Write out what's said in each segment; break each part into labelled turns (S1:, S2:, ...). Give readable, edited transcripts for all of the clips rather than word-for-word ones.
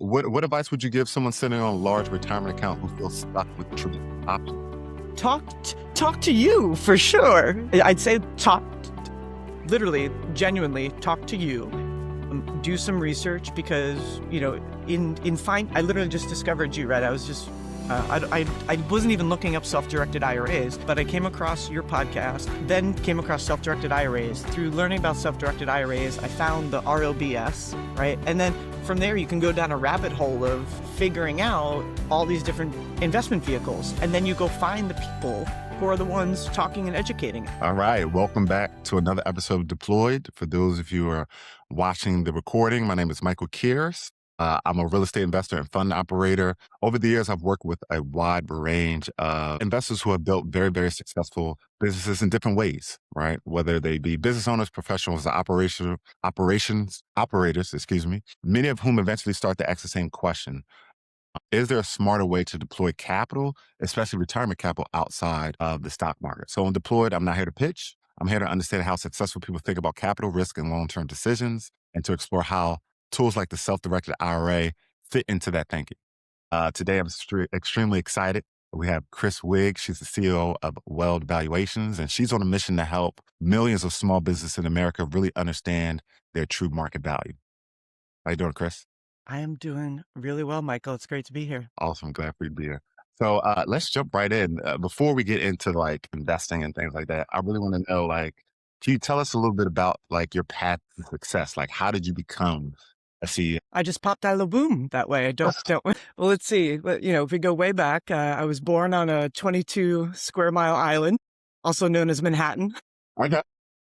S1: What advice would you give someone sitting on a large retirement account who feels stuck with traditional options?
S2: Talk to you for sure. I'd say literally, genuinely talk to you. Do some research because, I literally just discovered you, right? I was just, I wasn't even looking up self-directed IRAs, but I came across your podcast, then came across self-directed IRAs. Through learning about self-directed IRAs, I found the ROBS, right? And then from there, you can go down a rabbit hole of figuring out all these different investment vehicles. And then you go find the people who are the ones talking and educating.
S1: All right. Welcome back to another episode of Deployed. For those of you who are watching the recording, my name is Michael Kearse. I'm a real estate investor and fund operator. Over the years, I've worked with a wide range of investors who have built very, very successful businesses in different ways, right? Whether they be business owners, professionals, or operators, many of whom eventually start to ask the same question. Is there a smarter way to deploy capital, especially retirement capital, outside of the stock market? So on Deployed, I'm not here to pitch. I'm here to understand how successful people think about capital risk and long-term decisions, and to explore how tools like the self-directed IRA fit into that thinking. Today, I'm extremely excited. We have Kristina Wiig. She's the CEO of Weld Valuations, and she's on a mission to help millions of small businesses in America really understand their true market value. How you doing, Kris?
S2: I am doing really well, Michael. It's great to be here.
S1: Awesome. Glad for you to be here. So let's jump right in. Before we get into like investing and things like that, I really want to know, can you tell us a little bit about like your path to success? Like, how did you become a CEO?
S2: I just popped out of the womb that way. I don't. Well, let's see. If we go way back, I was born on a 22 square mile island, also known as Manhattan,
S1: Okay.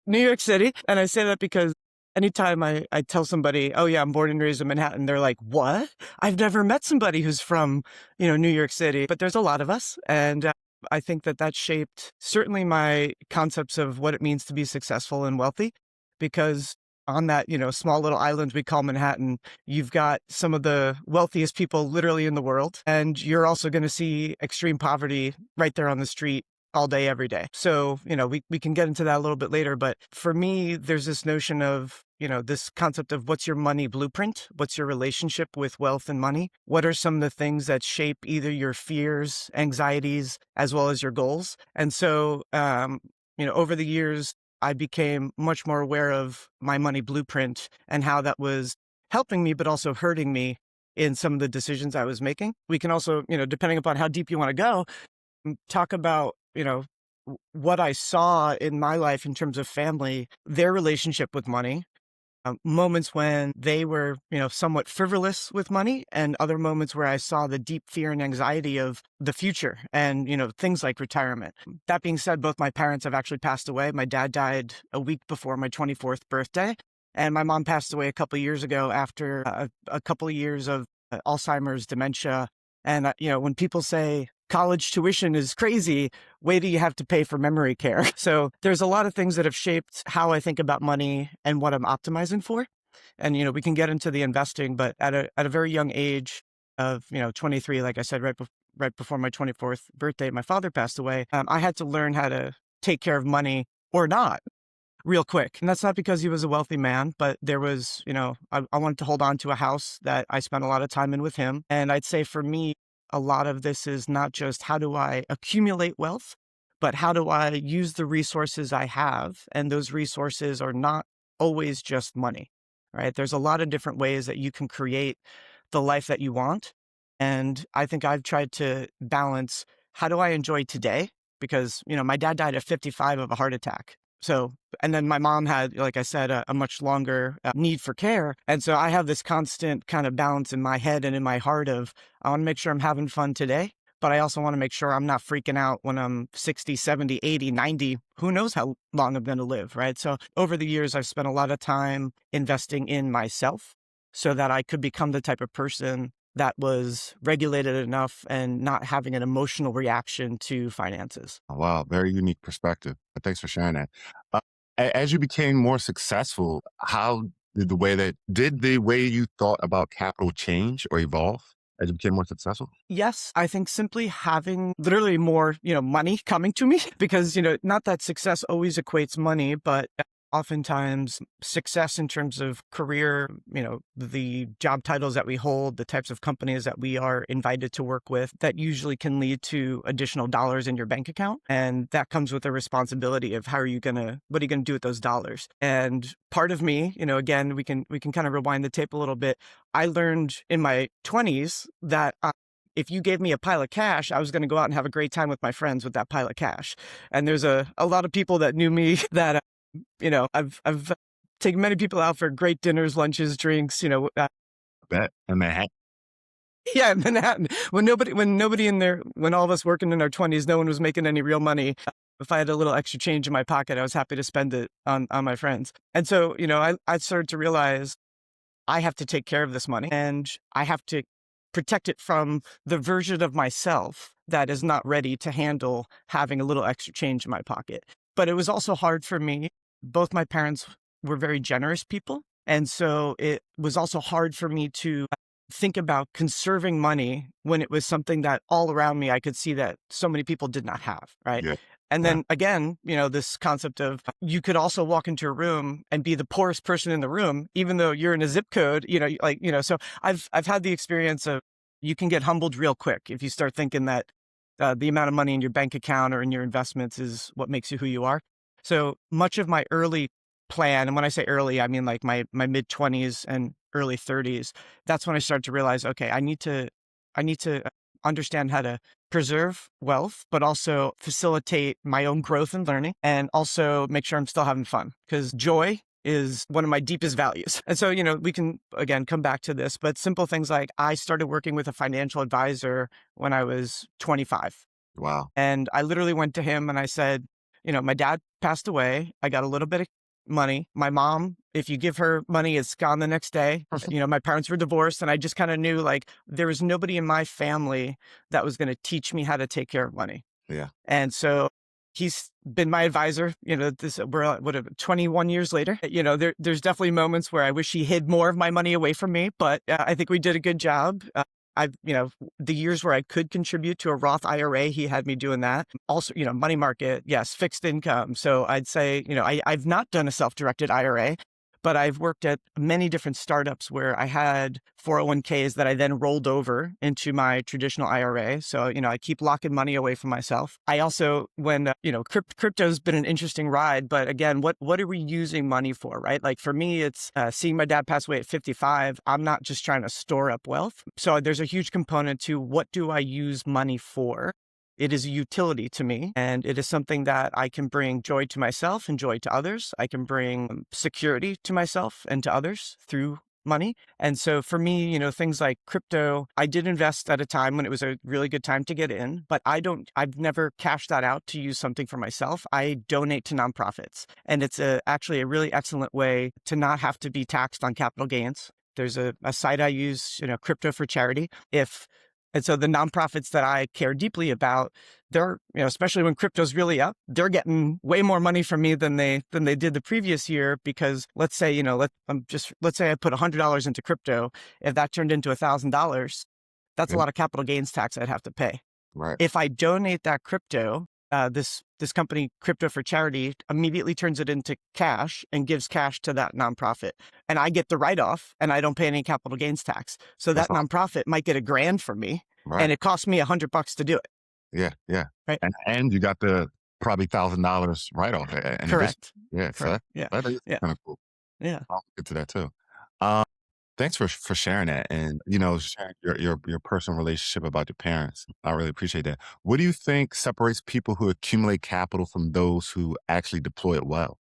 S2: New York City. And I say that because anytime I tell somebody, oh yeah, I'm born and raised in Manhattan, they're like, what? I've never met somebody who's from, New York City, but there's a lot of us. And I think that shaped certainly my concepts of what it means to be successful and wealthy, because on that, small little island we call Manhattan, you've got some of the wealthiest people literally in the world. And you're also going to see extreme poverty right there on the street all day, every day. So, we can get into that a little bit later. But for me, there's this notion of, this concept of what's your money blueprint? What's your relationship with wealth and money? What are some of the things that shape either your fears, anxieties, as well as your goals? And so, over the years, I became much more aware of my money blueprint and how that was helping me, but also hurting me in some of the decisions I was making. We can also, depending upon how deep you want to go, talk about, what I saw in my life in terms of family, their relationship with money, moments when they were, somewhat frivolous with money, and other moments where I saw the deep fear and anxiety of the future and, things like retirement. That being said, both my parents have actually passed away. My dad died a week before my 24th birthday, and my mom passed away a couple of years ago after a couple of years of Alzheimer's, dementia. And, when people say college tuition is crazy, wait till you have to pay for memory care. So there's a lot of things that have shaped how I think about money and what I'm optimizing for. And, we can get into the investing, but at a very young age of, 23, like I said, right before my 24th birthday, my father passed away. I had to learn how to take care of money or not real quick. And that's not because he was a wealthy man, but there was, I wanted to hold on to a house that I spent a lot of time in with him. And I'd say for me, a lot of this is not just how do I accumulate wealth, but how do I use the resources I have? And those resources are not always just money, right? There's a lot of different ways that you can create the life that you want. And I think I've tried to balance, how do I enjoy today? Because, my dad died at 55 of a heart attack. So, and then my mom had, like I said, a much longer need for care. And so I have this constant kind of balance in my head and in my heart of, I want to make sure I'm having fun today, but I also want to make sure I'm not freaking out when I'm 60, 70, 80, 90, who knows how long I'm going to live, right? So over the years, I've spent a lot of time investing in myself so that I could become the type of person that was regulated enough and not having an emotional reaction to finances.
S1: Oh, wow. Very unique perspective. Thanks for sharing that. As you became more successful, how did the way you thought about capital change or evolve as you became more successful?
S2: Yes, I think simply having literally more, money coming to me because, not that success always equates money, but oftentimes success in terms of career, the job titles that we hold, the types of companies that we are invited to work with, that usually can lead to additional dollars in your bank account. And that comes with a responsibility of what are you going to do with those dollars? And part of me, again, we can kind of rewind the tape a little bit. I learned in my 20s that if you gave me a pile of cash, I was going to go out and have a great time with my friends with that pile of cash. And there's a lot of people that knew me that I've taken many people out for great dinners, lunches, drinks,
S1: Bet. And Manhattan.
S2: yeah, in Manhattan. When all of us working in our 20s, no one was making any real money. If I had a little extra change in my pocket, I was happy to spend it on my friends. And so, I started to realize I have to take care of this money and I have to protect it from the version of myself that is not ready to handle having a little extra change in my pocket. But it was also hard for me. Both my parents were very generous people. And so it was also hard for me to think about conserving money when it was something that all around me I could see that so many people did not have, right?
S1: Yeah.
S2: And then again, this concept of you could also walk into a room and be the poorest person in the room, even though you're in a zip code, so I've had the experience of you can get humbled real quick if you start thinking that the amount of money in your bank account or in your investments is what makes you who you are. So much of my early plan, and when I say early, I mean like my mid 20s and early 30s, that's when I started to realize, okay, I need to understand how to preserve wealth, but also facilitate my own growth and learning, and also make sure I'm still having fun, because joy is one of my deepest values. And so, we can, again, come back to this, but simple things like I started working with a financial advisor when I was 25.
S1: Wow.
S2: And I literally went to him and I said, my dad passed away. I got a little bit of money. My mom, if you give her money, it's gone the next day. My parents were divorced, and I just kind of knew like there was nobody in my family that was going to teach me how to take care of money.
S1: Yeah.
S2: And so he's been my advisor, we're 21 years later. There's definitely moments where I wish he hid more of my money away from me, but I think we did a good job. The years where I could contribute to a Roth IRA, he had me doing that. Also, money market, yes, fixed income. So I'd say, I've not done a self-directed IRA, but I've worked at many different startups where I had 401ks that I then rolled over into my traditional IRA. So, I keep locking money away from myself. I also, crypto's been an interesting ride, but again, what are we using money for, right? Like for me, it's seeing my dad pass away at 55. I'm not just trying to store up wealth. So there's a huge component to what do I use money for? It is a utility to me, and it is something that I can bring joy to myself and joy to others. I can bring security to myself and to others through money. And so for me, things like crypto, I did invest at a time when it was a really good time to get in, but I've never cashed that out to use something for myself. I donate to nonprofits, and it's actually a really excellent way to not have to be taxed on capital gains. There's a site I use, Crypto for Charity. And so the nonprofits that I care deeply about, they're, especially when crypto's really up, they're getting way more money from me than they did the previous year. Because let's say, let's say I put $100 into crypto. If that turned into $1,000, that's a lot of capital gains tax I'd have to pay.
S1: Right.
S2: If I donate that crypto, this company, Crypto for Charity, immediately turns it into cash and gives cash to that nonprofit. And I get the write-off and I don't pay any capital gains tax. So that nonprofit might get $1,000 from me, and it costs me $100 to do it.
S1: Yeah. Yeah.
S2: Right.
S1: And you got the probably $1,000 write-off.
S2: Correct.
S1: Yeah.
S2: Correct.
S1: So that is kind of cool.
S2: Yeah.
S1: I'll get to that too. Thanks for sharing that, and sharing your personal relationship about your parents. I really appreciate that. What do you think separates people who accumulate capital from those who actually deploy it well?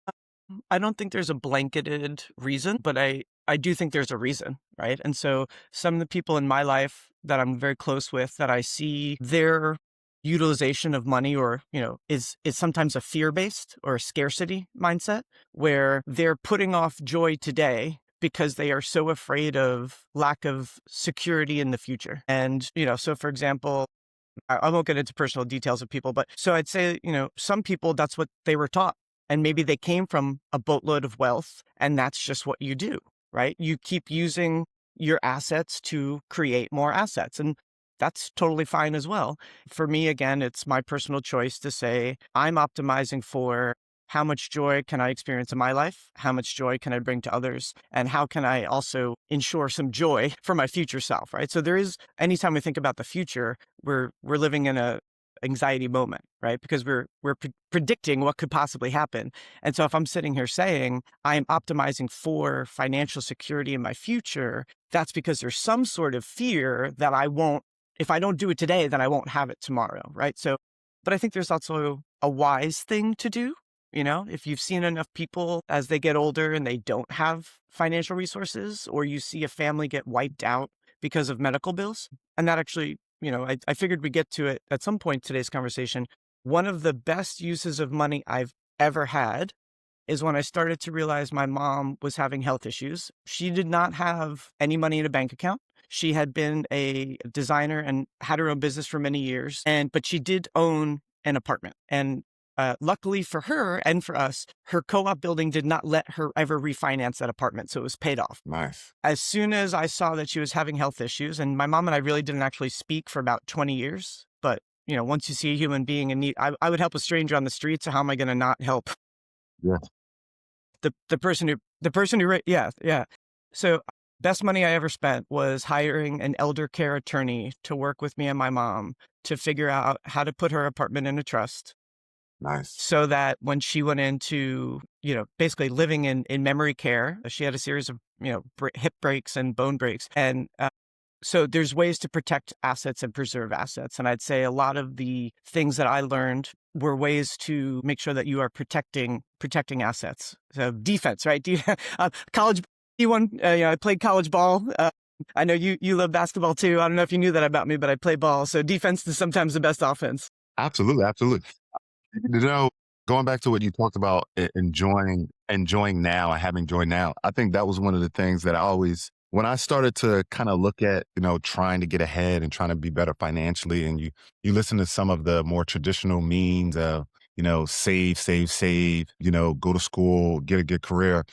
S2: I don't think there's a blanketed reason, but I do think there's a reason, right? And so some of the people in my life that I'm very close with, that I see their utilization of money, or, is sometimes a fear-based or a scarcity mindset, where they're putting off joy today because they are so afraid of lack of security in the future. And, so for example, I won't get into personal details of people, but so I'd say, some people, that's what they were taught. And maybe they came from a boatload of wealth, and that's just what you do, right? You keep using your assets to create more assets. And that's totally fine as well. For me, again, it's my personal choice to say, I'm optimizing for how much joy can I experience in my life? How much joy can I bring to others? And how can I also ensure some joy for my future self, right? So there is, anytime we think about the future, we're living in a anxiety moment, right? Because we're predicting what could possibly happen. And so if I'm sitting here saying I'm optimizing for financial security in my future, that's because there's some sort of fear that I won't, if I don't do it today, then I won't have it tomorrow, right? So, but I think there's also a wise thing to do. You know, if you've seen enough people as they get older and they don't have financial resources, or you see a family get wiped out because of medical bills, and that actually, you know, I figured we'd get to it at some point in today's conversation. One of the best uses of money I've ever had is when I started to realize my mom was having health issues. She did not have any money in a bank account. She had been a designer and had her own business for many years, but she did own an apartment. And luckily for her and for us, her co-op building did not let her ever refinance that apartment. So it was paid off.
S1: Nice.
S2: As soon as I saw that she was having health issues, and my mom and I really didn't actually speak for about 20 years, but you know, once you see a human being in need, I would help a stranger on the street. So how am I going to not help
S1: Yeah.
S2: the person who, yeah, yeah. So best money I ever spent was hiring an elder care attorney to work with me and my mom to figure out how to put her apartment in a trust.
S1: Nice.
S2: So that when she went into, you know, basically living in memory care, she had a series of, you know, hip breaks and bone breaks. And so there's ways to protect assets and preserve assets. And I'd say a lot of the things that I learned were ways to make sure that you are protecting assets. So defense, right? College, you know, I played college ball. I know you love basketball too. I don't know if you knew that about me, but I play ball. So defense is sometimes the best offense.
S1: Absolutely. Absolutely. You know, going back to what you talked about, enjoying now and having joy now, I think that was one of the things that I always, when I started to kind of look at, you know, trying to get ahead and trying to be better financially, and you listen to some of the more traditional means of, you know, save, you know, go to school, get a good career.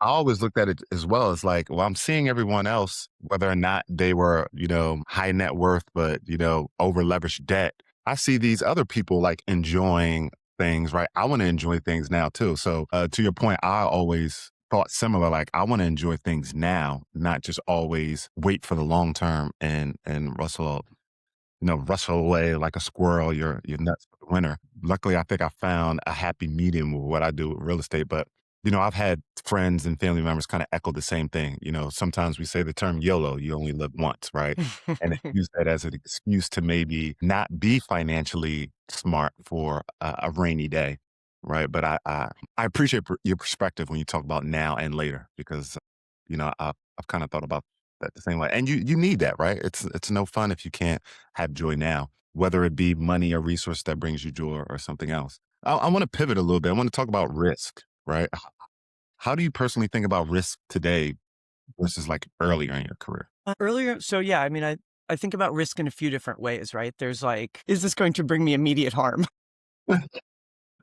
S1: I always looked at it as well as like, well, I'm seeing everyone else, whether or not they were, you know, high net worth, but, you know, over leveraged debt. I see these other people like enjoying things, right? I want to enjoy things now too. So to your point, I always thought similar, like I want to enjoy things now, not just always wait for the long term and rustle away like a squirrel. You're nuts for the winter. Luckily, I think I found a happy medium with what I do with real estate. But you know, I've had friends and family members kind of echo the same thing. You know, sometimes we say the term YOLO, you only live once, right? And they use that as an excuse to maybe not be financially smart for a rainy day, right? But I appreciate your perspective when you talk about now and later, because you know I've kind of thought about that the same way. And you need that, right? It's no fun if you can't have joy now, whether it be money or resource that brings you joy or something else. I want to pivot a little bit. I want to talk about risk, right? How do you personally think about risk today versus like earlier in your career?
S2: Earlier, so yeah, I mean, I think about risk in a few different ways, right? There's like, is this going to bring me immediate harm?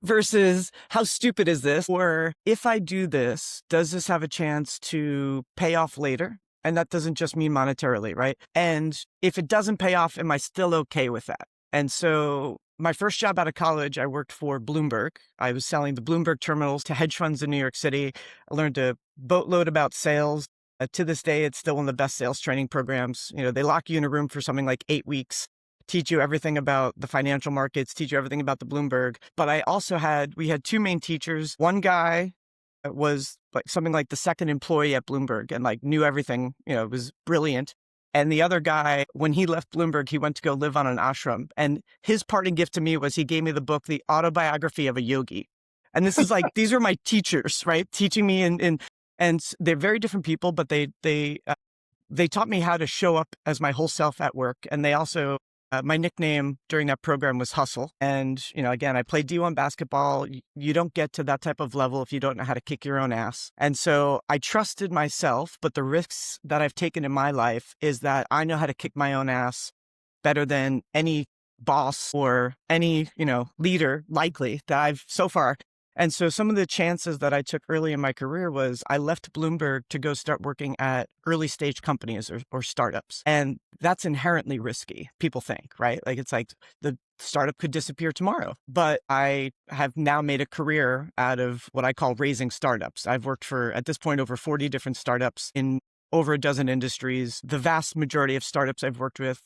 S2: Versus how stupid is this? Or if I do this, does this have a chance to pay off later? And that doesn't just mean monetarily, right? And if it doesn't pay off, am I still okay with that? And so my first job out of college, I worked for Bloomberg. I was selling the Bloomberg terminals to hedge funds in New York City. I learned a boatload about sales. To this day, it's still one of the best sales training programs. You know, they lock you in a room for something like 8 weeks, teach you everything about the financial markets, teach you everything about the Bloomberg. But we had two main teachers. One guy was like something like the second employee at Bloomberg and like knew everything, you know, was brilliant. And the other guy, when he left Bloomberg, he went to go live on an ashram. And his parting gift to me was he gave me the book, The Autobiography of a Yogi. And this is like, these are my teachers, right? Teaching me and they're very different people, but they taught me how to show up as my whole self at work. And they also, my nickname during that program was Hustle. And, you know, again, I played D1 basketball. You don't get to that type of level if you don't know how to kick your own ass. And so I trusted myself, but the risks that I've taken in my life is that I know how to kick my own ass better than any boss or any, you know, leader likely that I've so far. And so some of the chances that I took early in my career was I left Bloomberg to go start working at early stage companies or startups. And that's inherently risky, people think, right? Like it's like the startup could disappear tomorrow. But I have now made a career out of what I call raising startups. I've worked for, at this point, over 40 different startups in over a dozen industries. The vast majority of startups I've worked with,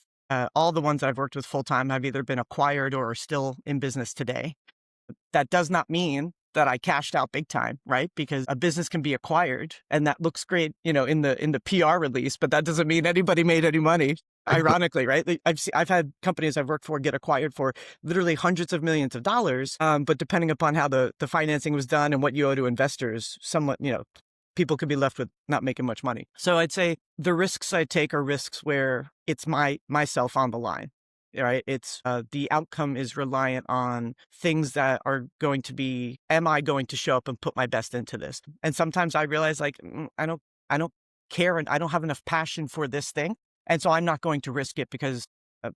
S2: all the ones I've worked with full time have either been acquired or are still in business today. That does not mean that I cashed out big time, right? Because a business can be acquired and that looks great, in the PR release, but that doesn't mean anybody made any money. Ironically, right? I've had companies I've worked for get acquired for literally hundreds of millions of dollars. But depending upon how the financing was done and what you owe to investors, somewhat, people could be left with not making much money. So I'd say the risks I take are risks where it's myself on the line. Right. It's the outcome is reliant on things that are going to be, am I going to show up and put my best into this? And sometimes I realize I don't care and I don't have enough passion for this thing. And so I'm not going to risk it because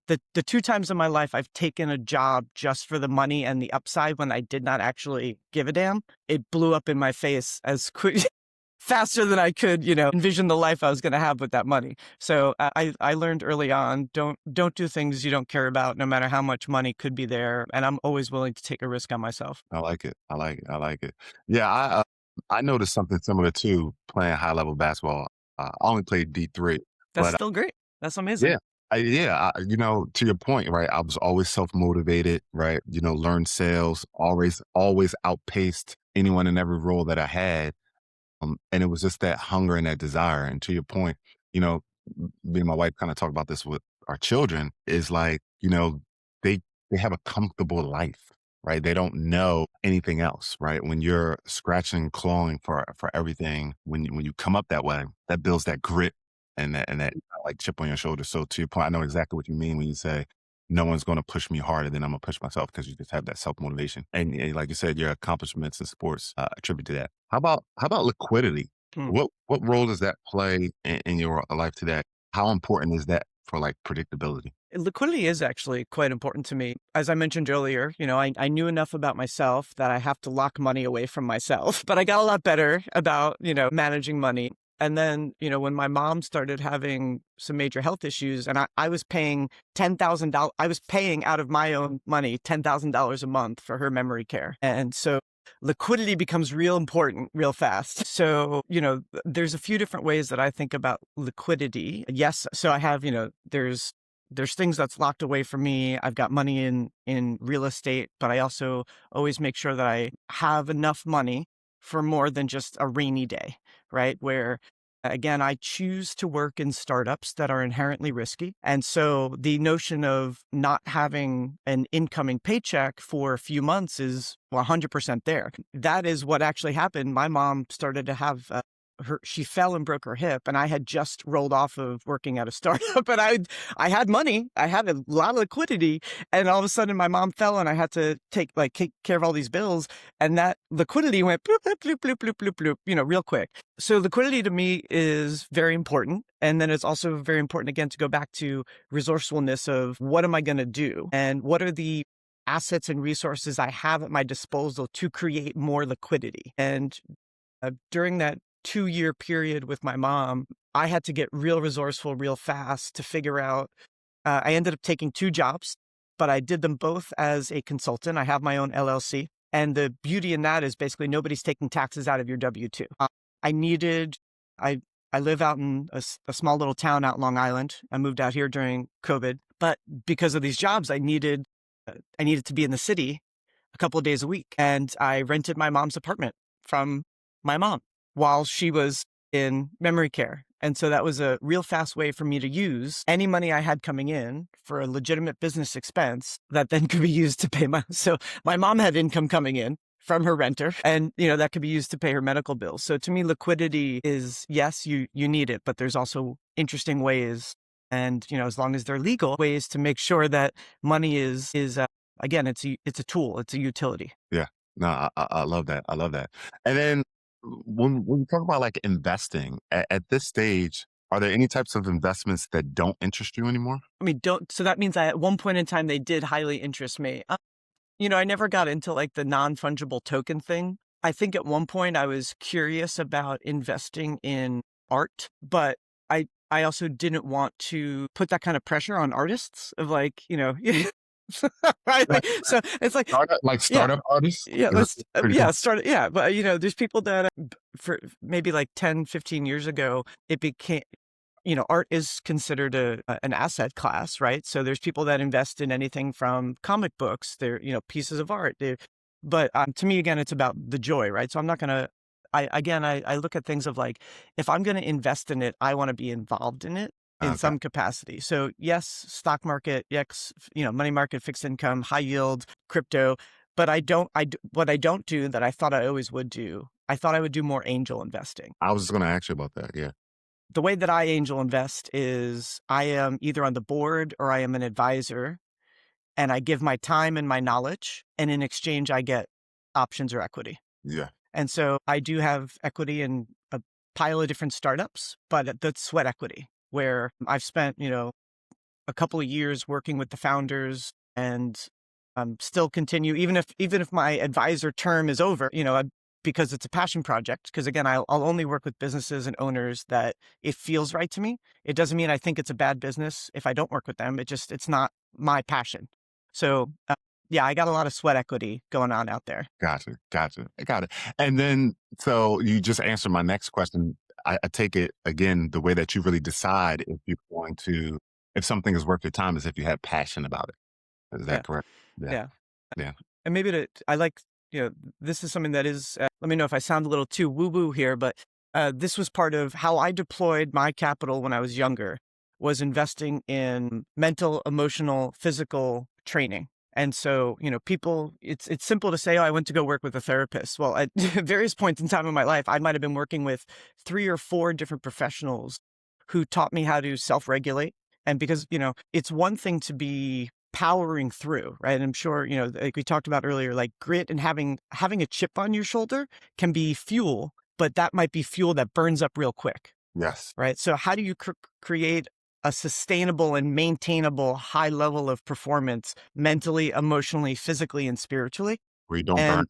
S2: the two times in my life I've taken a job just for the money and the upside when I did not actually give a damn, it blew up in my face as quick. Faster than I could, envision the life I was going to have with that money. So I learned early on, don't do things you don't care about, no matter how much money could be there. And I'm always willing to take a risk on myself.
S1: I like it. I like it. I like it. Yeah, I noticed something similar too playing high level basketball. I only played D3,
S2: That's
S1: but
S2: still great. That's amazing.
S1: yeah, to your point, right? I was always self motivated, right? Learned sales, always outpaced anyone in every role that I had. And it was just that hunger and that desire. And to your point, you know, me and my wife kind of talk about this with our children is like, they they have a comfortable life, right? They don't know anything else, right? When you're scratching, clawing for everything, when you come up that way, that builds that grit and that like chip on your shoulder. So to your point, I know exactly what you mean when you say no one's going to push me harder than I'm going to push myself because you just have that self motivation. And like you said, your accomplishments in sports attribute to that. How about liquidity?
S2: Hmm.
S1: What role does that play in your life today? How important is that for like predictability?
S2: Liquidity is actually quite important to me. As I mentioned earlier, I knew enough about myself that I have to lock money away from myself, but I got a lot better about, managing money. And then, when my mom started having some major health issues and I was paying $10,000, I was paying out of my own money, $10,000 a month for her memory care. And so liquidity becomes real important real fast. So, there's a few different ways that I think about liquidity. Yes. So I have, there's things that's locked away from me. I've got money in real estate, but I also always make sure that I have enough money for more than just a rainy day, right? Where again, I choose to work in startups that are inherently risky. And so the notion of not having an incoming paycheck for a few months is 100% there. That is what actually happened. My mom started to have she fell and broke her hip, and I had just rolled off of working at a startup, and I had money, I had a lot of liquidity, and all of a sudden my mom fell, and I had to take care of all these bills, and that liquidity went bloop bloop bloop bloop bloop bloop bloop, real quick. So liquidity to me is very important, and then it's also very important again to go back to resourcefulness of what am I going to do, and what are the assets and resources I have at my disposal to create more liquidity. And during that 2-year period with my mom, I had to get real resourceful real fast to figure out. I ended up taking 2 jobs, but I did them both as a consultant. I have my own LLC. And the beauty in that is basically nobody's taking taxes out of your W-2. I needed, I, I live out in a small little town out Long Island. I moved out here during COVID, but because of these jobs, I needed to be in the city a couple of days a week. And I rented my mom's apartment from my mom while she was in memory care. And so that was a real fast way for me to use any money I had coming in for a legitimate business expense that then could be used to pay so my mom had income coming in from her renter and, that could be used to pay her medical bills. So to me, liquidity is, yes, you need it, but there's also interesting ways and, as long as they're legal ways to make sure that money is again, it's a tool, it's a utility.
S1: Yeah. No, I love that. I love that. And then when we talk about like investing at this stage, are there any types of investments that don't interest you anymore?
S2: I mean, so that means at one point in time, they did highly interest me. I never got into like the non-fungible token thing. I think at one point I was curious about investing in art, but I also didn't want to put that kind of pressure on artists of like, right?
S1: Like
S2: So it's like, yeah,
S1: startup artists?
S2: yeah,
S1: Is that
S2: let's,
S1: what you're
S2: yeah,
S1: talking?
S2: start, yeah. But, there's people that for maybe like 10, 15 years ago, it became, art is considered an asset class, right? So there's people that invest in anything from comic books, they're, pieces of art. But to me, again, it's about the joy, right? So I'm not going to, I look at things of like, if I'm going to invest in it, I want to be involved in it in
S1: Okay.
S2: some capacity. So yes, stock market, yes, money market, fixed income, high yield, crypto. But what I don't do that I thought I always would do, I thought I would do more angel investing.
S1: I was just going to ask you about that. Yeah.
S2: The way that I angel invest is I am either on the board or I am an advisor, and I give my time and my knowledge, and in exchange, I get options or equity.
S1: Yeah.
S2: And so I do have equity in a pile of different startups, but that's sweat equity where I've spent, a couple of years working with the founders and still continue, even if my advisor term is over, because it's a passion project. Because again, I'll only work with businesses and owners that it feels right to me. It doesn't mean I think it's a bad business if I don't work with them. It's not my passion. So yeah, I got a lot of sweat equity going on out there.
S1: Gotcha. Gotcha. I got it. And then, so you just answered my next question. I take it again, the way that you really decide if you're going to, if something is worth your time is if you have passion about it. Is
S2: Yeah,
S1: that correct? Yeah.
S2: yeah.
S1: Yeah.
S2: And maybe I like, this is something that is, let me know if I sound a little too woo woo here, but this was part of how I deployed my capital when I was younger, was investing in mental, emotional, physical training. And so, people, it's simple to say, oh, I went to go work with a therapist. Well, at various points in time in my life, I might have been working with 3 or 4 different professionals who taught me how to self-regulate. And because, it's one thing to be powering through, right? And I'm sure, like we talked about earlier, like grit and having a chip on your shoulder can be fuel, but that might be fuel that burns up real quick,
S1: Yes.
S2: right? So how do you create a sustainable and maintainable high level of performance mentally, emotionally, physically, and spiritually?
S1: Where you don't burn
S2: And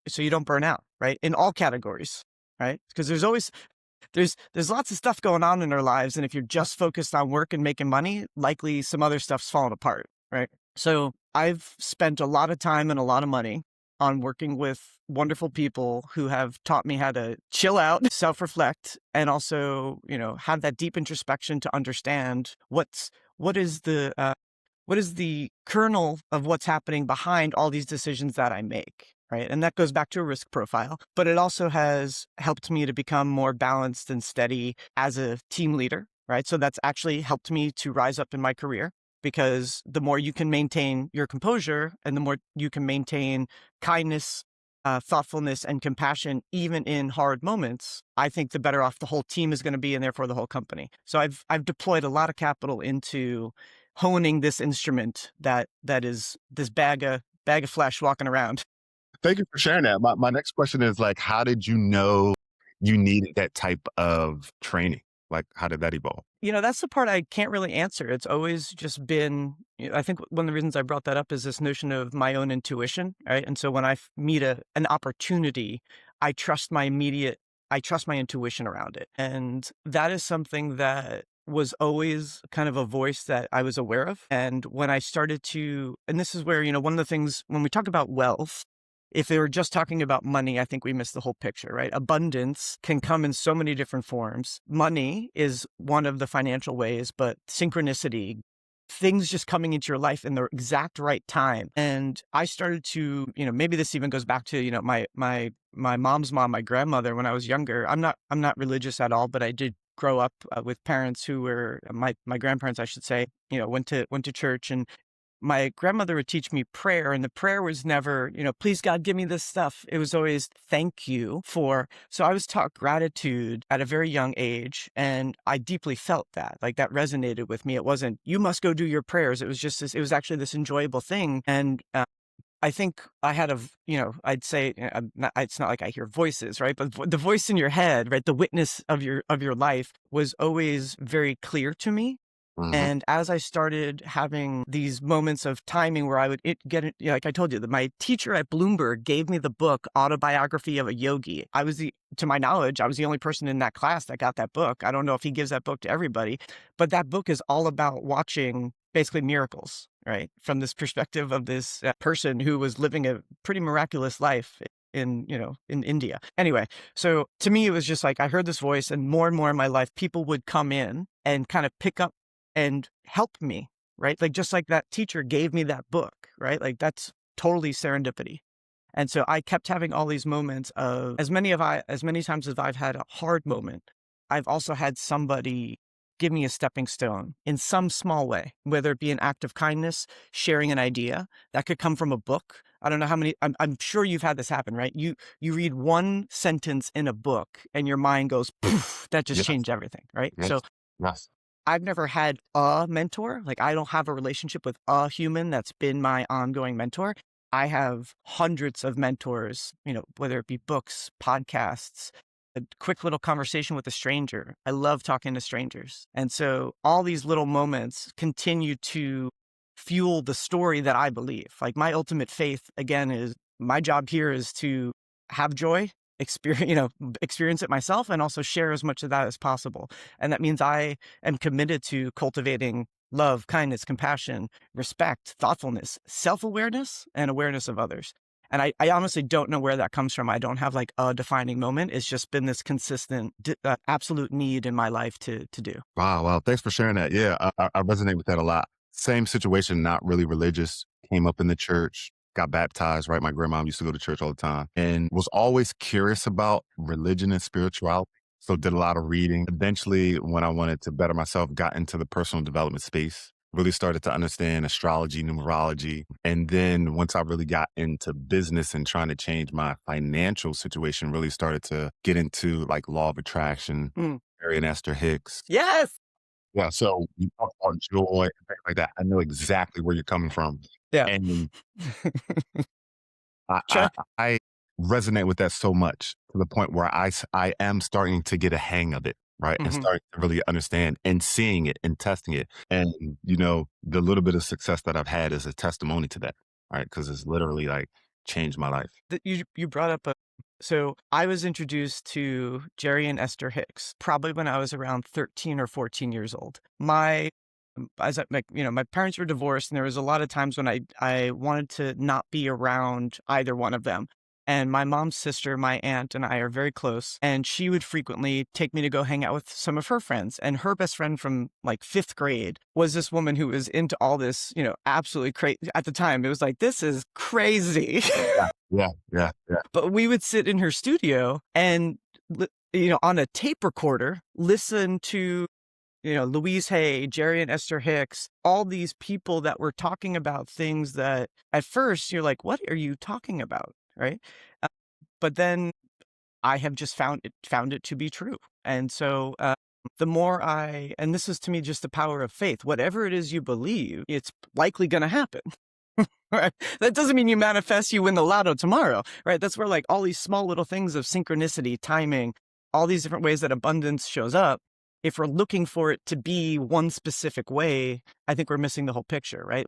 S2: so you don't burn out, right? In all categories, right? Because there's lots of stuff going on in our lives, and if you're just focused on work and making money, likely some other stuff's falling apart, right? So I've spent a lot of time and a lot of money on working with wonderful people who have taught me how to chill out, self-reflect, and also, have that deep introspection to understand what is the kernel of what's happening behind all these decisions that I make, right? And that goes back to a risk profile, but it also has helped me to become more balanced and steady as a team leader, right? So that's actually helped me to rise up in my career, because the more you can maintain your composure and the more you can maintain kindness, thoughtfulness, and compassion, even in hard moments, I think the better off the whole team is going to be, and therefore the whole company. So I've deployed a lot of capital into honing this instrument that is this bag of flesh walking around.
S1: Thank you for sharing that. My next question is like, how did you know you needed that type of training? Like, how did that evolve?
S2: That's the part I can't really answer. It's always just been, I think one of the reasons I brought that up is this notion of my own intuition, right? And so when I meet an opportunity, I trust I trust my intuition around it. And that is something that was always kind of a voice that I was aware of. And when I started to, and this is where, one of the things when we talk about wealth, if they were just talking about money, I think we miss the whole picture, right? Abundance can come in so many different forms. Money is one of the financial ways, but synchronicity, things just coming into your life in the exact right time. And I started to, maybe this even goes back to, my mom's mom, my grandmother, when I was younger. I'm not religious at all, but I did grow up with parents who were my grandparents, I should say, went to church, and my grandmother would teach me prayer, and the prayer was never, please God, give me this stuff. It was always thank you for. So I was taught gratitude at a very young age, and I deeply felt that, like that resonated with me. It wasn't, you must go do your prayers. It was just this, it was actually this enjoyable thing. And I think I had I'd say, it's not like I hear voices, right? But the voice in your head, right? The witness of your life was always very clear to me.
S1: Hmm.
S2: And as I started having these moments of timing where I would get it, like I told you, that my teacher at Bloomberg gave me the book Autobiography of a Yogi. To my knowledge, I was the only person in that class that got that book. I don't know if he gives that book to everybody, but that book is all about watching basically miracles, right? From this perspective of this person who was living a pretty miraculous life in India. Anyway, so to me, it was just like I heard this voice, and more in my life, people would come in and kind of pick up and help me, right? Like just like that teacher gave me that book, right? Like that's totally serendipity. And so I kept having all these moments of as many times as I've had a hard moment, I've also had somebody give me a stepping stone in some small way, whether it be an act of kindness, sharing an idea that could come from a book. I don't know how many, I'm sure you've had this happen, right? You read one sentence in a book and your mind goes, poof, that just
S1: Yes.
S2: changed everything, right? So
S1: Yes. Yes.
S2: I've never had a mentor. Like I don't have a relationship with a human that's been my ongoing mentor. I have hundreds of mentors, whether it be books, podcasts, a quick little conversation with a stranger. I love talking to strangers. And so all these little moments continue to fuel the story that I believe. Like my ultimate faith, again, is my job here is to have joy, experience it myself, and also share as much of that as possible. And that means I am committed to cultivating love, kindness, compassion, respect, thoughtfulness, self-awareness, and awareness of others. And I honestly don't know where that comes from. I don't have like a defining moment. It's just been this consistent, absolute need in my life to do.
S1: Wow. Wow. Thanks for sharing that. Yeah, I resonate with that a lot. Same situation, not really religious, came up in the church, got baptized, right? My grandmom used to go to church all the time and was always curious about religion and spirituality. So did a lot of reading. Eventually, when I wanted to better myself, got into the personal development space, really started to understand astrology, numerology. And then once I really got into business and trying to change my financial situation, really started to get into like law of attraction,
S2: Mm.
S1: Mary and Esther Hicks.
S2: Yes.
S1: Yeah, so you talk about joy and things like that. I know exactly where you're coming from,
S2: Yeah.
S1: and I I
S2: Try.
S1: I resonate with that so much to the point where I am starting to get a hang of it, right? And
S2: Mhm.
S1: starting to really understand and seeing it and testing it. And, the little bit of success that I've had is a testimony to that, right? Because it's literally, like, changed my life.
S2: You brought up so I was introduced to Jerry and Esther Hicks probably when I was around 13 or 14 years old. My parents were divorced, and there was a lot of times when I wanted to not be around either one of them. And my mom's sister, my aunt, and I are very close, and she would frequently take me to go hang out with some of her friends. And her best friend from like fifth grade was this woman who was into all this, absolutely crazy. At the time, it was like, this is crazy.
S1: Yeah, yeah, yeah, yeah.
S2: But we would sit in her studio and, on a tape recorder, listen to, Louise Hay, Jerry and Esther Hicks, all these people that were talking about things that at first you're like, what are you talking about? Right. Uh, but then I have just found it to be true. And so, the more and this is to me just the power of faith, whatever it is you believe, it's likely going to happen. Right. That doesn't mean you manifest, you win the lotto tomorrow, right? That's where like all these small little things of synchronicity, timing, all these different ways that abundance shows up. If we're looking for it to be one specific way, I think we're missing the whole picture, right?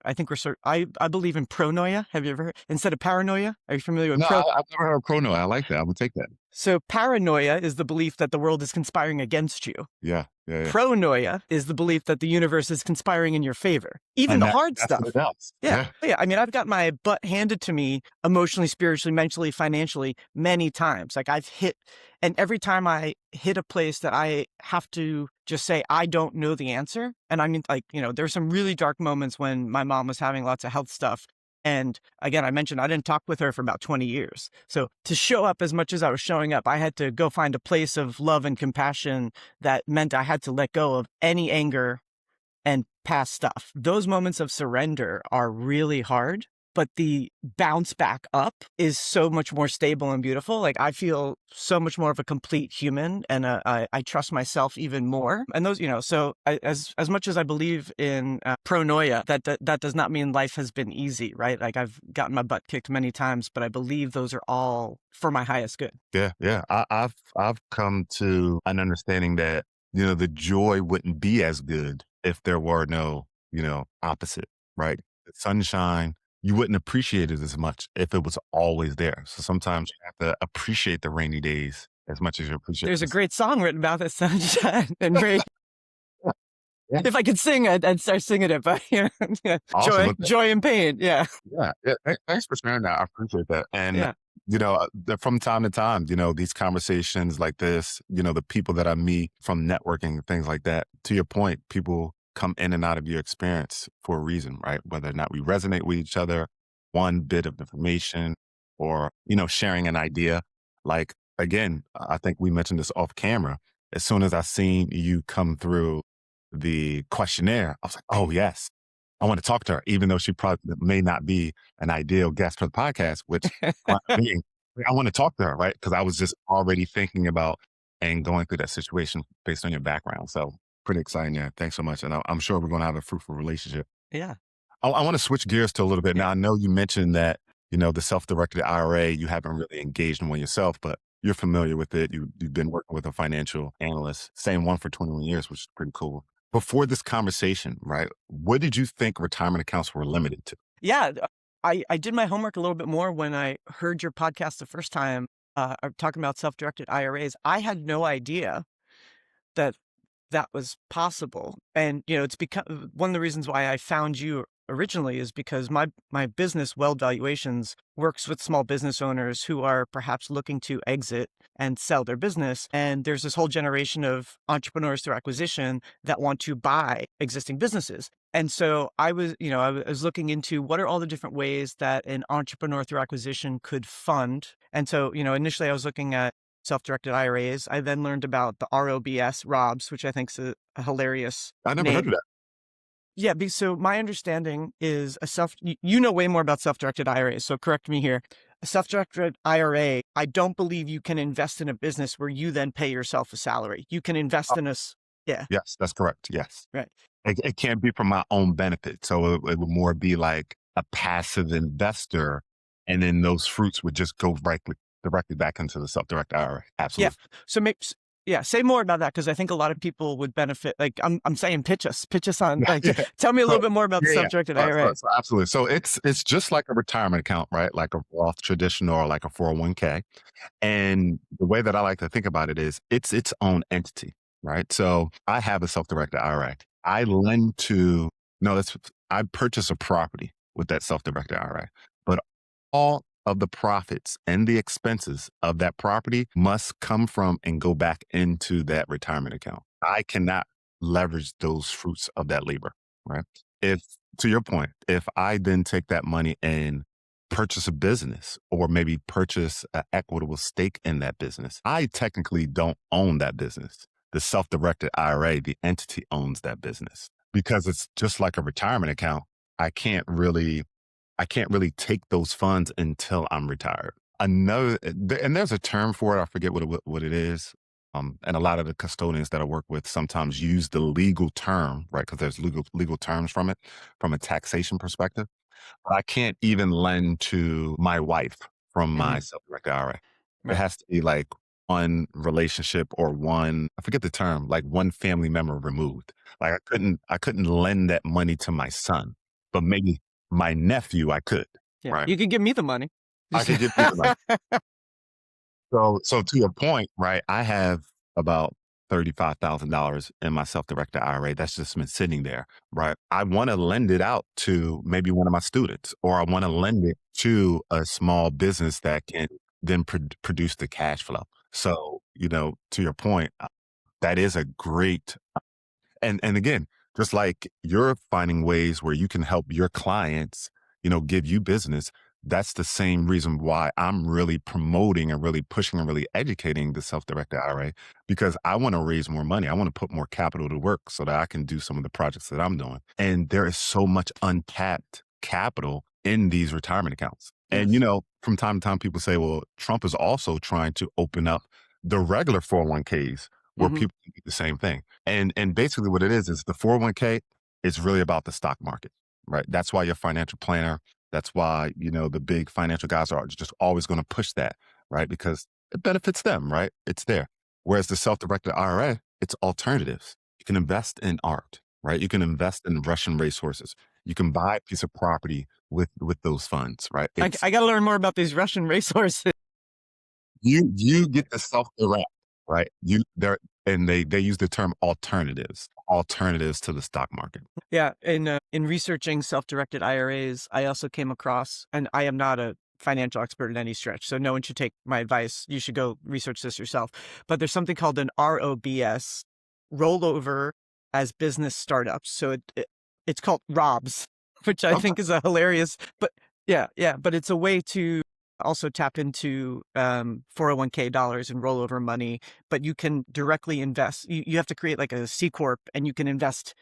S2: I believe in pronoia. Have you ever heard, instead of paranoia? Are you familiar with
S1: No, I've never heard of Chrono. I like that. I would take that.
S2: So paranoia is the belief that the world is conspiring against you.
S1: Yeah, yeah, yeah.
S2: Pronoia is the belief that the universe is conspiring in your favor. Even
S1: And
S2: the hard
S1: that's
S2: stuff.
S1: what it does.
S2: Yeah.
S1: Yeah.
S2: Yeah. I mean, I've got my butt handed to me emotionally, spiritually, mentally, financially many times. Like and every time I hit a place that I have to just say, I don't know the answer. And I mean, like, there's some really dark moments when my mom was having lots of health stuff. And again, I mentioned I didn't talk with her for about 20 years. So to show up as much as I was showing up, I had to go find a place of love and compassion that meant I had to let go of any anger and past stuff. Those moments of surrender are really hard, but the bounce back up is so much more stable and beautiful. Like I feel so much more of a complete human, and I trust myself even more. And those, so as much as I believe in pronoia, that does not mean life has been easy, right? Like I've gotten my butt kicked many times, but I believe those are all for my highest good.
S1: Yeah, yeah. I've come to an understanding that the joy wouldn't be as good if there were no, opposite, right? The sunshine, you wouldn't appreciate it as much if it was always there. So sometimes you have to appreciate the rainy days as much as you appreciate
S2: There's a
S1: this.
S2: great song written about the sunshine and rain.
S1: Yeah.
S2: If I could sing, I'd start singing it, but yeah,
S1: Awesome.
S2: joy,
S1: Well,
S2: joy and pain. Yeah,
S1: yeah. Thanks for sharing that. I appreciate that. And,
S2: yeah,
S1: from time to time, these conversations like this, the people that I meet from networking and things like that, to your point, people come in and out of your experience for a reason, right? Whether or not we resonate with each other, one bit of information or, sharing an idea. Like, again, I think we mentioned this off camera. As soon as I seen you come through the questionnaire, I was like, oh, yes, I want to talk to her, even though she probably may not be an ideal guest for the podcast, which being, I want to talk to her, right? Because I was just already thinking about and going through that situation based on your background. So pretty exciting. Yeah. Thanks so much. And I'm sure we're going to have a fruitful relationship.
S2: yeah,
S1: I want to switch gears to a little bit.
S2: yeah.
S1: Now, I know you mentioned that, the self-directed IRA, you haven't really engaged in one yourself, but you're familiar with it. You've been working with a financial analyst, same one for 21 years, which is pretty cool. Before this conversation, right, what did you think retirement accounts were limited to?
S2: Yeah, I did my homework a little bit more when I heard your podcast the first time, talking about self-directed IRAs. I had no idea that that was possible. And, it's become one of the reasons why I found you originally is because my business, Weld Valuations, works with small business owners who are perhaps looking to exit and sell their business. And there's this whole generation of entrepreneurs through acquisition that want to buy existing businesses. And so I was looking into what are all the different ways that an entrepreneur through acquisition could fund. And so, initially I was looking at self-directed IRAs. I then learned about the ROBS, which I think is a hilarious
S1: I never
S2: name.
S1: heard of that.
S2: Yeah, so my understanding is you know way more about self-directed IRAs, so correct me here. A self-directed IRA, I don't believe you can invest in a business where you then pay yourself a salary. You can invest in yeah,
S1: Yes, that's correct. Yes.
S2: right.
S1: It can't be for my own benefit. So it would more be like a passive investor. And then those fruits would just go directly back into the self-directed IRA.
S2: Yeah.
S1: Absolutely.
S2: So yeah, say more about that because I think a lot of people would benefit. Like I'm saying, pitch us on. Like,
S1: Yeah.
S2: tell me a
S1: So,
S2: little bit more about the
S1: yeah.
S2: self-directed
S1: So, so,
S2: IRA.
S1: so absolutely. So it's just like a retirement account, right? Like a Roth traditional or like a 401k. And the way that I like to think about it is it's its own entity, right? So I have a self-directed IRA. I lend to, no, I purchase a property with that self-directed IRA, but all of the profits and the expenses of that property must come from and go back into that retirement account. I cannot leverage those fruits of that labor, right? If, to your point, if I then take that money and purchase a business or maybe purchase an equitable stake in that business, I technically don't own that business. The self-directed IRA, the entity owns that business because it's just like a retirement account. I can't really I can't really take those funds until I'm retired. And there's a term for it. I forget what it is. And a lot of the custodians that I work with sometimes use the legal term, right? Because there's legal terms from it, from a taxation perspective. But I can't even lend to my wife from my
S2: Mhm.
S1: self-directed IRA. It
S2: Right.
S1: has to be like one relationship or one, I forget the term, like one family member removed. Like I couldn't lend that money to my son, but maybe my nephew I could,
S2: Yeah.
S1: right?
S2: You could give me the money.
S1: I
S2: Just
S1: could give you the money. So to your point, right? I have about $35,000 in my self-directed IRA. That's just been sitting there, right? I want to lend it out to maybe one of my students, or I want to lend it to a small business that can then produce the cash flow. So, to your point, that is a great and again, just like you're finding ways where you can help your clients, give you business, that's the same reason why I'm really promoting and really pushing and really educating the self-directed IRA because I want to raise more money. I want to put more capital to work so that I can do some of the projects that I'm doing. And there is so much untapped capital in these retirement accounts. And,
S2: Yes.
S1: from time to time, people say, well, Trump is also trying to open up the regular 401ks where
S2: Mhm.
S1: people can do the same thing. And basically what it is the 401k is really about the stock market, right? That's why your financial planner, that's why, the big financial guys are just always going to push that, right? Because it benefits them, right? It's there. Whereas the self-directed IRA, it's alternatives. You can invest in art, right? You can invest in Russian racehorses. You can buy a piece of property with those funds, right? It's
S2: I got to learn more about these Russian racehorses.
S1: you get to self-direct, right? You there and they use the term alternatives to the stock market.
S2: Yeah, in researching self-directed IRAs, I also came across, and I am not a financial expert in any stretch, so no one should take my advice. You should go research this yourself. But there's something called an ROBS, rollover as business startups. So it's called ROBS, which I
S1: Okay.
S2: think is a hilarious, but yeah, but it's a way to also tap into 401k dollars and rollover money, but you can directly invest. You have to create like a C Corp and you can invest.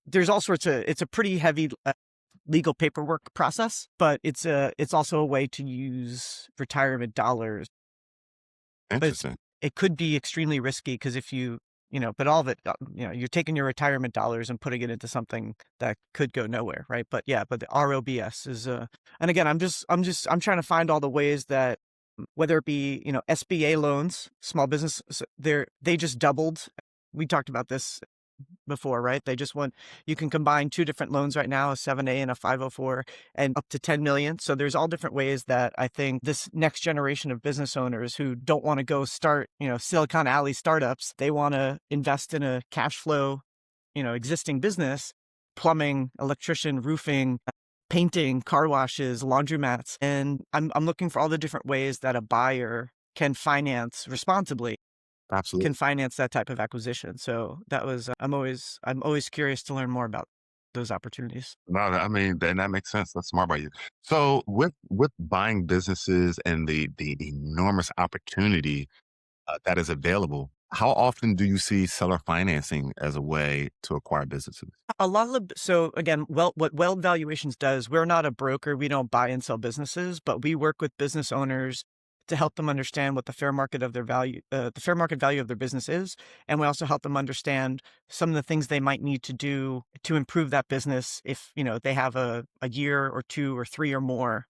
S2: There's all sorts of, it's a pretty heavy legal paperwork process, but it's also a way to use retirement dollars. But
S1: Interesting.
S2: it could be extremely risky because if but all of it, you're taking your retirement dollars and putting it into something that could go nowhere, right? But yeah, but the ROBS is, and again, I'm trying to find all the ways that, whether it be, SBA loans, small business, they just doubled. We talked about this before, right? You can combine two different loans right now, a 7A and a 504, and up to 10 million. So there's all different ways that I think this next generation of business owners who don't want to go start, Silicon Alley startups, they want to invest in a cash flow, existing business, plumbing, electrician, roofing, painting, car washes, laundromats. And I'm looking for all the different ways that a buyer can finance responsibly,
S1: Absolutely.
S2: can finance that type of acquisition. So that was, I'm always curious to learn more about those opportunities.
S1: No, I mean, then that makes sense. That's smart by you. So with buying businesses and the enormous opportunity that is available, how often do you see seller financing as a way to acquire businesses?
S2: A lot of, so again, what Weld Valuations does, we're not a broker. We don't buy and sell businesses, but we work with business owners to help them understand what the fair market of their value, the fair market value of their business is. And we also help them understand some of the things they might need to do to improve that business if, they have a year or two or three or more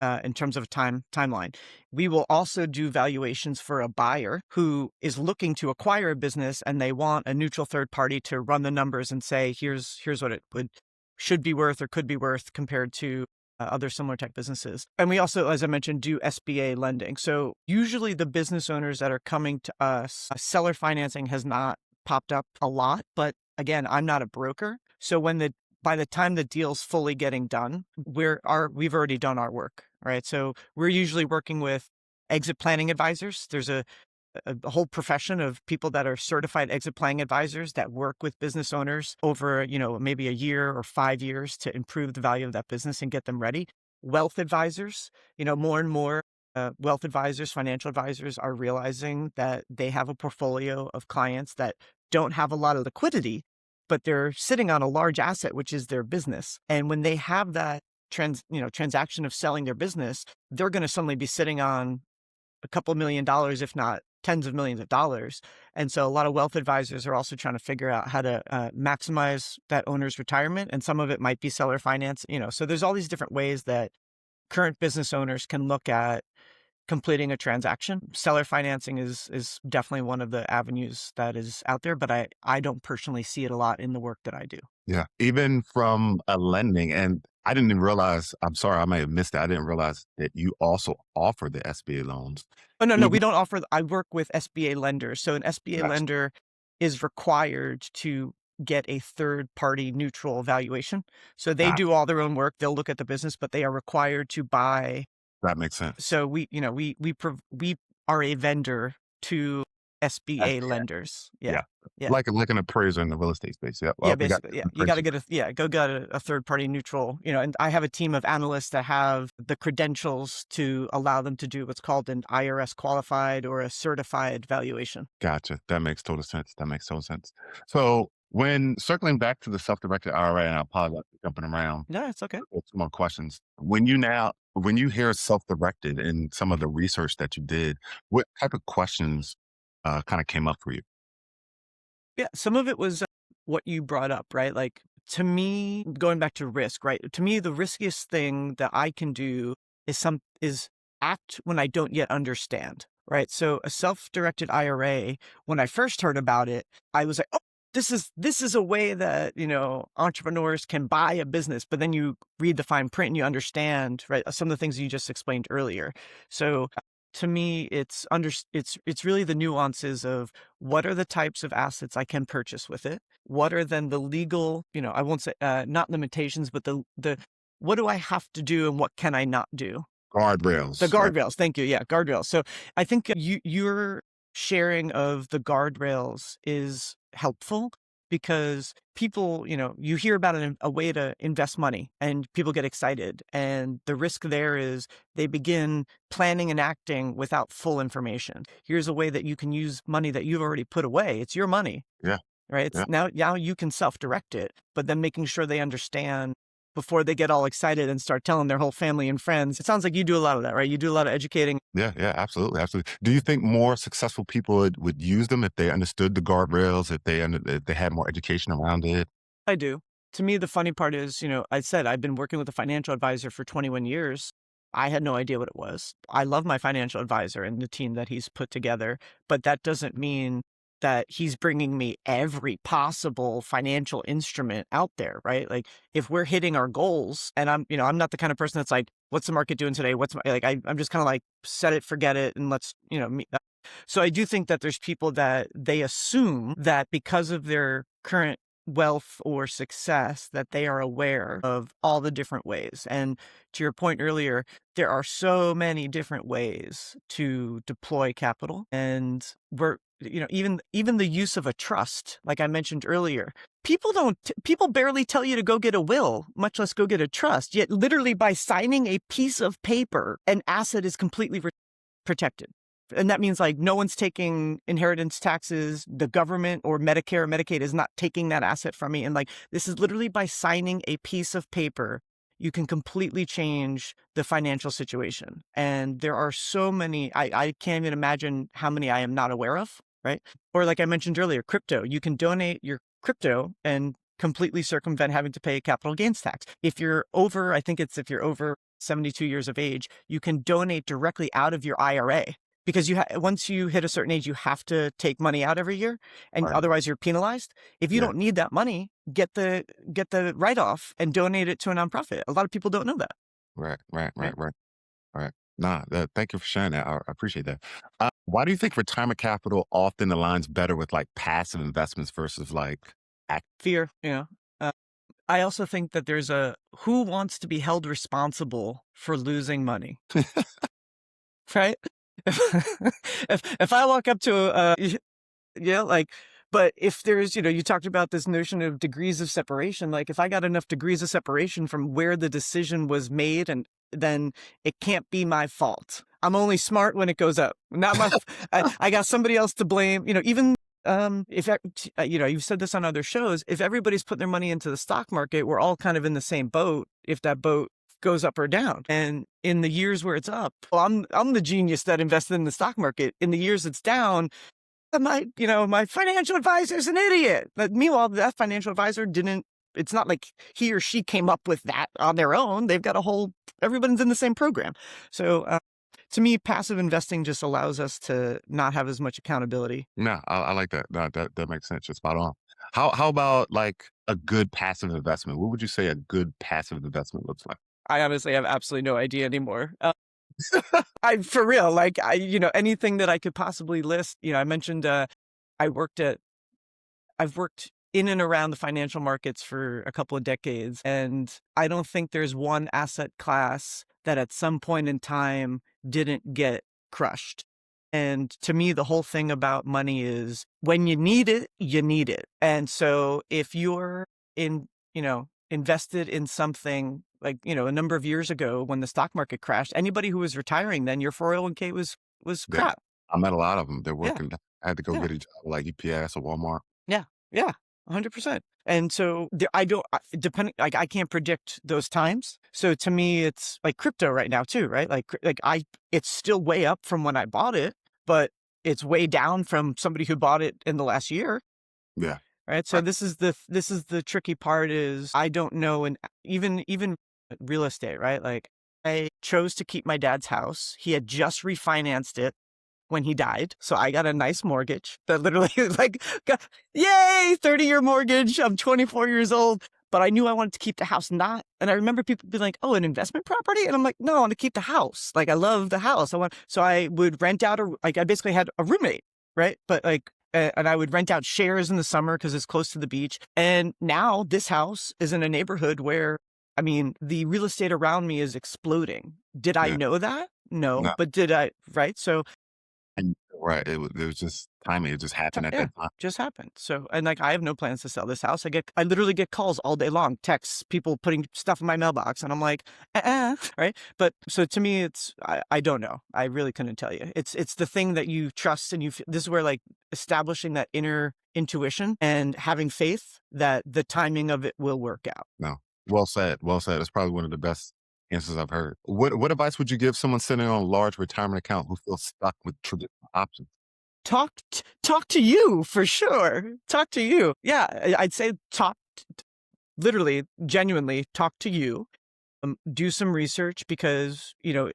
S2: in terms of a timeline. We will also do valuations for a buyer who is looking to acquire a business and they want a neutral third party to run the numbers and say, here's what it should be worth or could be worth compared to other similar tech businesses. And we also, as I mentioned, do SBA lending. So usually the business owners that are coming to us, seller financing has not popped up a lot, but again, I'm not a broker. So by the time the deal's fully getting done, we've already done our work, right? So we're usually working with exit planning advisors. There's a whole profession of people that are certified exit planning advisors that work with business owners over, maybe a year or 5 years to improve the value of that business and get them ready. Wealth advisors, more and more wealth advisors, financial advisors are realizing that they have a portfolio of clients that don't have a lot of liquidity, but they're sitting on a large asset, which is their business. And when they have that transaction of selling their business, they're going to suddenly be sitting on a couple $1 million, if not tens of millions of dollars. And so a lot of wealth advisors are also trying to figure out how to maximize that owner's retirement. And some of it might be seller finance, so there's all these different ways that current business owners can look at completing a transaction. Seller financing is definitely one of the avenues that is out there, but I don't personally see it a lot in the work that I do.
S1: Yeah. Even from a lending, and I didn't even realize, I'm sorry, I may have missed that. I didn't realize that you also offer the SBA loans.
S2: Oh, no,
S1: Even
S2: we don't offer, I work with SBA lenders. So an SBA
S1: Gotcha.
S2: lender is required to get a third party neutral valuation. So they
S1: Gotcha.
S2: do all their own work. They'll look at the business, but they are required to buy.
S1: That makes sense.
S2: So we are a vendor to SBA
S1: SBA.
S2: lenders. Yeah.
S1: Yeah.
S2: Yeah.
S1: Like an appraiser in the real estate space. Yeah.
S2: Yeah,
S1: Well, we got
S2: basically. Yeah. You got to
S1: appraisers.
S2: go get a third party neutral, and I have a team of analysts that have the credentials to allow them to do what's called an IRS qualified or a certified valuation.
S1: Gotcha. That makes total sense. That makes total sense. So when circling back to the self-directed IRA, and I apologize for jumping around
S2: No, it's okay.
S1: with some more questions. When you hear self-directed and some of the research that you did, what type of questions kind of came up for you?
S2: Yeah, some of it was what you brought up, right? Like, to me, going back to risk, right? To me, the riskiest thing that I can do is act when I don't yet understand, right? So a self-directed IRA, when I first heard about it, I was like, oh, this is a way that, entrepreneurs can buy a business. But then you read the fine print and you understand, right, some of the things you just explained earlier. So to me, it's really the nuances of what are the types of assets I can purchase with it? What are then the legal, I won't say not limitations, but the what do I have to do and what can I not do? The
S1: Guardrails, right?
S2: guardrails, thank you, yeah, guardrails. So I think your sharing of the guardrails is helpful because people, you hear about a way to invest money and people get excited. And the risk there is they begin planning and acting without full information. Here's a way that you can use money that you've already put away. It's your money,
S1: Yeah,
S2: right? It's
S1: yeah.
S2: now you can self-direct it, but then making sure they understand before they get all excited and start telling their whole family and friends. It sounds like you do a lot of that, right? You do a lot of educating.
S1: Yeah, yeah, absolutely, absolutely. Do you think more successful people would use them if they understood the guardrails, if they had more education around it?
S2: I do. To me, the funny part is, I said I've been working with a financial advisor for 21 years. I had no idea what it was. I love my financial advisor and the team that he's put together, but that doesn't mean that he's bringing me every possible financial instrument out there, right? Like if we're hitting our goals and I'm not the kind of person that's like, what's the market doing today? I'm just kind of like, set it, forget it. And let's, meet. So I do think that there's people that they assume that because of their current wealth or success that they are aware of all the different ways. And to your point earlier, there are so many different ways to deploy capital. And even the use of a trust, like I mentioned earlier, people barely tell you to go get a will, much less go get a trust. Yet literally by signing a piece of paper, an asset is completely protected. And that means like no one's taking inheritance taxes. The government or Medicare or Medicaid is not taking that asset from me. And like, this is literally by signing a piece of paper, you can completely change the financial situation. And there are so many, I can't even imagine how many I am not aware of, right? Or like I mentioned earlier, crypto, you can donate your crypto and completely circumvent having to pay a capital gains tax. If you're over, I think it's if you're over 72 years of age, you can donate directly out of your IRA. Because once you hit a certain age, you have to take money out every year, and
S1: Right.
S2: otherwise you're penalized. If you
S1: Yeah.
S2: don't need that money, get the write-off and donate it to a nonprofit. A lot of people don't know that,
S1: Right. Right.
S2: right?
S1: Right. Right. Right. Nah. Thank you for sharing that. I appreciate that. Why do you think retirement capital often aligns better with like passive investments versus like act?
S2: Fear, I also think that there's who wants to be held responsible for losing money, right? If I walk up to like, but if there's, you talked about this notion of degrees of separation, like if I got enough degrees of separation from where the decision was made, and then it can't be my fault. I'm only smart when it goes up, not I got somebody else to blame, even if, you've said this on other shows, if everybody's putting their money into the stock market, we're all kind of in the same boat if that boat goes up or down. And in the years where it's up, well, I'm the genius that invested in the stock market. In the years it's down, my financial advisor is an idiot. But meanwhile, that financial advisor it's not like he or she came up with that on their own. They've got everyone's in the same program. So to me, passive investing just allows us to not have as much accountability.
S1: No, I like that. No, that makes sense. You're spot on. How about like a good passive investment? What would you say a good passive investment looks like?
S2: I honestly have absolutely no idea anymore. For real, like anything that I could possibly list, I mentioned, I worked at I've worked in and around the financial markets for a couple of decades, and I don't think there's one asset class that at some point in time didn't get crushed. And to me, the whole thing about money is when you need it, you need it. And so if you're invested in something like, a number of years ago when the stock market crashed, anybody who was retiring then, your 401k was
S1: Yeah,
S2: crap.
S1: I met a lot of them. They're
S2: Yeah.
S1: working. I had to go
S2: Yeah.
S1: get a job like UPS or Walmart.
S2: Yeah. Yeah. 100%. And so I don't, depending, like I can't predict those times. So to me, it's like crypto right now too, right? It's still way up from when I bought it, but it's way down from somebody who bought it in the last year.
S1: Yeah.
S2: Right. So
S1: Right.
S2: this is the tricky part is I don't know. And even real estate, right? Like I chose to keep my dad's house. He had just refinanced it. when he died. So I got a nice mortgage that literally like, yay, 30-year mortgage. I'm 24 years old. But I knew I wanted to keep the house not. And I remember people being like, oh, an investment property? And I'm like, no, I want to keep the house. Like, I love the house. So I would rent out I basically had a roommate, right? But and I would rent out shares in the summer because it's close to the beach. And now this house is in a neighborhood where, I mean, the real estate around me is exploding. Did I
S1: Yeah.
S2: know that? No,
S1: No.
S2: but did I, right? So
S1: And right. It was just timing. It just happened at
S2: yeah,
S1: that time.
S2: just happened. So, and like, I have no plans to sell this house. I literally get calls all day long, texts, people putting stuff in my mailbox, and I'm like, right? But so to me, I don't know. I really couldn't tell you. It's the thing that you trust, and this is where like establishing that inner intuition and having faith that the timing of it will work out.
S1: No. Well said. Well said. It's probably one of the best answers I've heard. What advice would you give someone sitting on a large retirement account who feels stuck with traditional options?
S2: Talk to you for sure. Talk to you. Yeah, I'd say literally, genuinely talk to you. Do some research because, you know,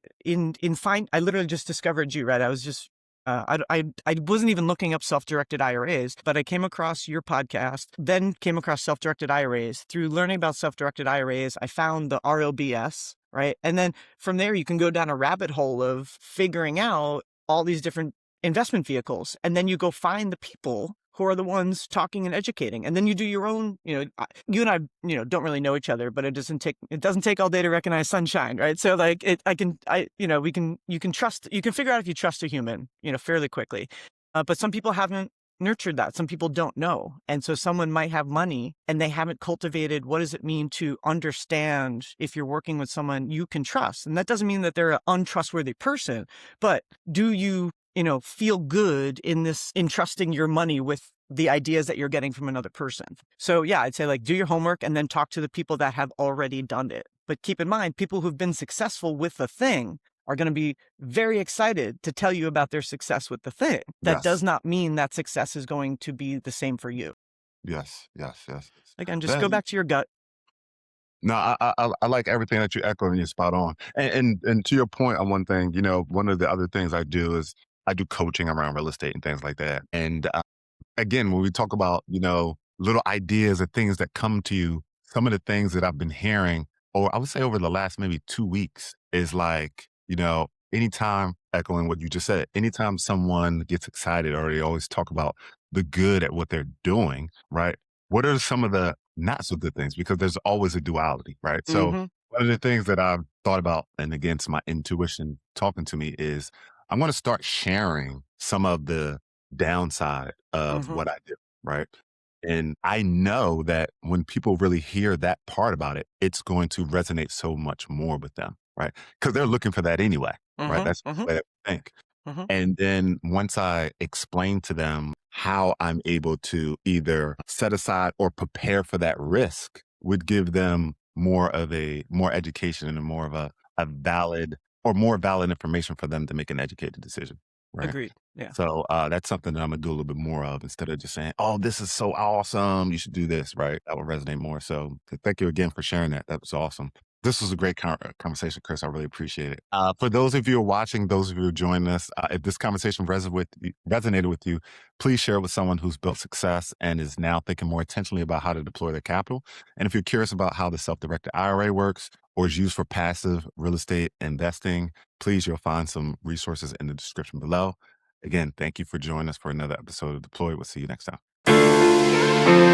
S2: I literally just discovered you, right? I was just, I wasn't even looking up self-directed IRAs, but I came across your podcast, then came across self-directed IRAs. Through learning about self-directed IRAs, I found the RLBS, right? And then from there, you can go down a rabbit hole of figuring out all these different investment vehicles. And then you go find the people who are the ones talking and educating. And then you do your own, you know, you and I, you know, don't really know each other, but it doesn't take all day to recognize sunshine, right? So like you can figure out if you trust a human, you know, fairly quickly. But some people haven't nurtured that. Some people don't know. And so someone might have money and they haven't cultivated what does it mean to understand if you're working with someone you can trust. And that doesn't mean that they're an untrustworthy person, but do you feel good in trusting your money with the ideas that you're getting from another person. So yeah, I'd say like do your homework and then talk to the people that have already done it. But keep in mind, people who've been successful with the thing are going to be very excited to tell you about their success with the thing. That does
S1: Yes.
S2: not mean that success is going to be the same for you.
S1: Yes. Yes. Yes.
S2: Again, just go
S1: That,
S2: back to your gut.
S1: no, I like everything that you echo and you're spot on. And to your point on one thing, one of the other things I do is I do coaching around real estate and things like that. And again, when we talk about, little ideas or things that come to you, some of the things that I've been hearing, or I would say over the last maybe 2 weeks, is like, anytime, echoing what you just said, anytime someone gets excited or they always talk about the good at what they're doing, right? What are some of the not so good things? Because there's always a duality, right? So
S2: Mm-hmm.
S1: one of the things that I've thought about, and again, it's my intuition talking to me, is I'm going to start sharing some of the downside of
S2: Mm-hmm.
S1: what I do, right? And I know that when people really hear that part about it, it's going to resonate so much more with them, right? Because they're looking for that anyway, right?
S2: Mm-hmm.
S1: That's the
S2: Mm-hmm.
S1: way they think.
S2: Mm-hmm.
S1: And then once I explain to them how I'm able to either set aside or prepare for that risk, would give them more education and more of a valid or more valid information for them to make an educated decision. Right.
S2: Agreed. Yeah.
S1: So that's something that I'm gonna do a little bit more of instead of just saying, "Oh, this is so awesome. You should do this." Right? That would resonate more. So thank you again for sharing that. That was awesome. This was a great conversation, Kris. I really appreciate it. For those of you who are watching, those of you who are joining us, if this conversation resonated with you, please share it with someone who's built success and is now thinking more intentionally about how to deploy their capital. And if you're curious about how the self-directed IRA works or is used for passive real estate investing, please, you'll find some resources in the description below. Again, thank you for joining us for another episode of Deploy. We'll see you next time.